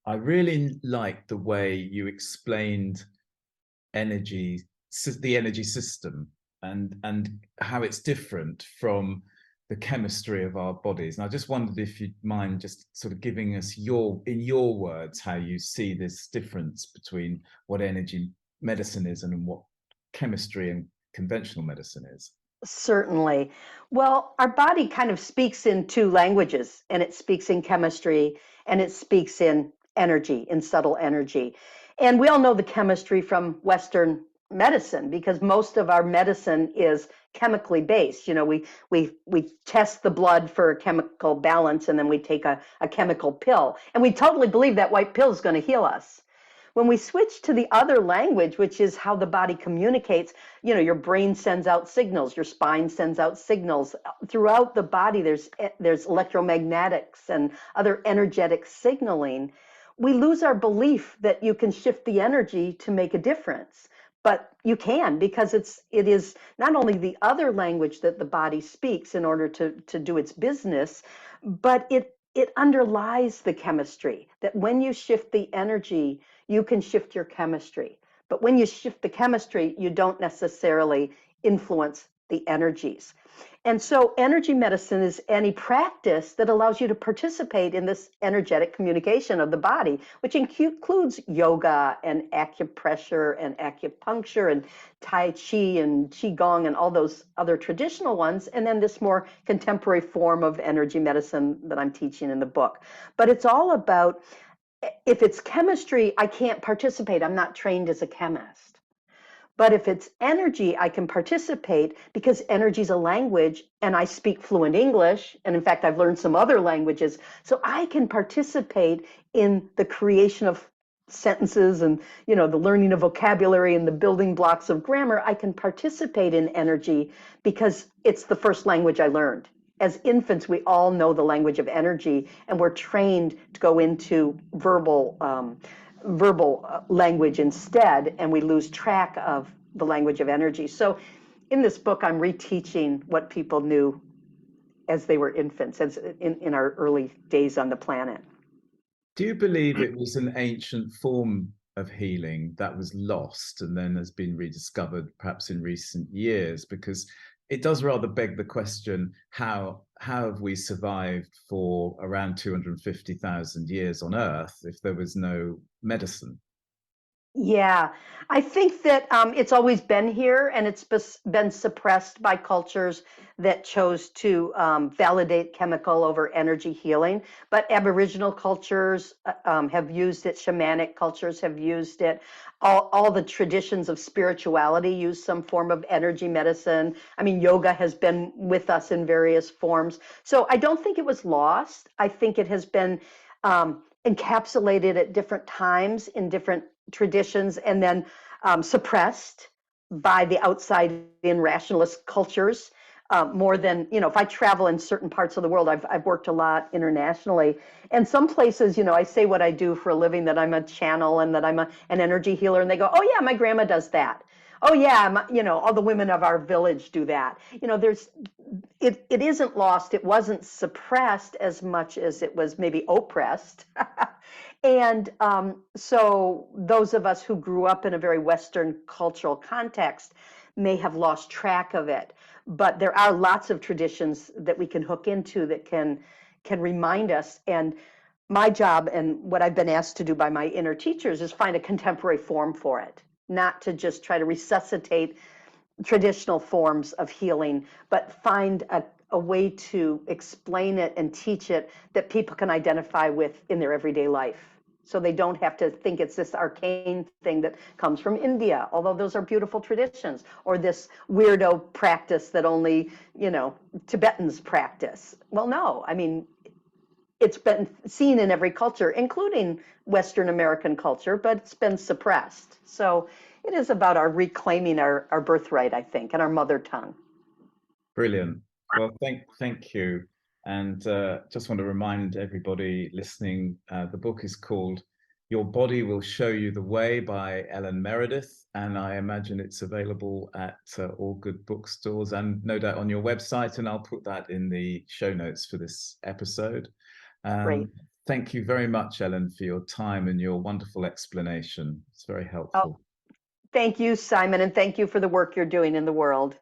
I really liked the way you explained energy, the energy system, and how it's different from the chemistry of our bodies. And I just wondered if you'd mind just sort of giving us in your words, how you see this difference between what energy medicine is and what chemistry and conventional medicine is. Certainly. Well, our body kind of speaks in two languages, and it speaks in chemistry and it speaks in energy, in subtle energy. And we all know the chemistry from Western medicine because most of our medicine is chemically based. We test the blood for a chemical balance and then we take a chemical pill. And we totally believe that white pill is going to heal us. When we switch to the other language, which is how the body communicates, your brain sends out signals, your spine sends out signals. Throughout the body, there's electromagnetics and other energetic signaling. We lose our belief that you can shift the energy to make a difference. But you can, because it is not only the other language that the body speaks in order to do its business, but it underlies the chemistry, that when you shift the energy, you can shift your chemistry. But when you shift the chemistry, you don't necessarily influence the energies. And so energy medicine is any practice that allows you to participate in this energetic communication of the body, which includes yoga and acupressure and acupuncture and Tai Chi and Qigong and all those other traditional ones, and then this more contemporary form of energy medicine that I'm teaching in the book. But it's all about, if it's chemistry, I can't participate. I'm not trained as a chemist. But if it's energy, I can participate because energy is a language and I speak fluent English. And in fact, I've learned some other languages. So I can participate in the creation of sentences and, the learning of vocabulary and the building blocks of grammar. I can participate in energy because it's the first language I learned. As infants, we all know the language of energy, and we're trained to go into verbal language instead, and we lose track of the language of energy. So in this book, I'm reteaching what people knew as they were infants, as in our early days on the planet. Do you believe it was an ancient form of healing that was lost and then has been rediscovered perhaps in recent years? Because it does rather beg the question, how have we survived for around 250,000 years on Earth if there was no medicine? Yeah, I think that it's always been here, and it's been suppressed by cultures that chose to validate chemical over energy healing. But Aboriginal cultures have used it, shamanic cultures have used it. All the traditions of spirituality use some form of energy medicine. I mean, yoga has been with us in various forms. So I don't think it was lost. I think it has been encapsulated at different times in different traditions, and then suppressed by the outside in rationalist cultures more than, if I travel in certain parts of the world, I've worked a lot internationally, and some places, I say what I do for a living, that I'm a channel and that I'm an energy healer, and they go, oh yeah, my grandma does that. Oh yeah, all the women of our village do that. It isn't lost. It wasn't suppressed as much as it was maybe oppressed. And so those of us who grew up in a very Western cultural context may have lost track of it. But there are lots of traditions that we can hook into that can remind us. And my job, and what I've been asked to do by my inner teachers, is find a contemporary form for it, not to just try to resuscitate traditional forms of healing, but find a way to explain it and teach it that people can identify with in their everyday life. So they don't have to think it's this arcane thing that comes from India, although those are beautiful traditions, or this weirdo practice that only, Tibetans practice. Well, no, I mean, it's been seen in every culture, including Western American culture, but it's been suppressed. So it is about our reclaiming our birthright, I think, and our mother tongue. Brilliant. Well, thank you. And just want to remind everybody listening, the book is called Your Body Will Show You the Way by Ellen Meredith. And I imagine it's available at all good bookstores and no doubt on your website. And I'll put that in the show notes for this episode. Great. Thank you very much, Ellen, for your time and your wonderful explanation. It's very Oh, helpful. thank you, Simon, and thank you for the work you're doing in the world.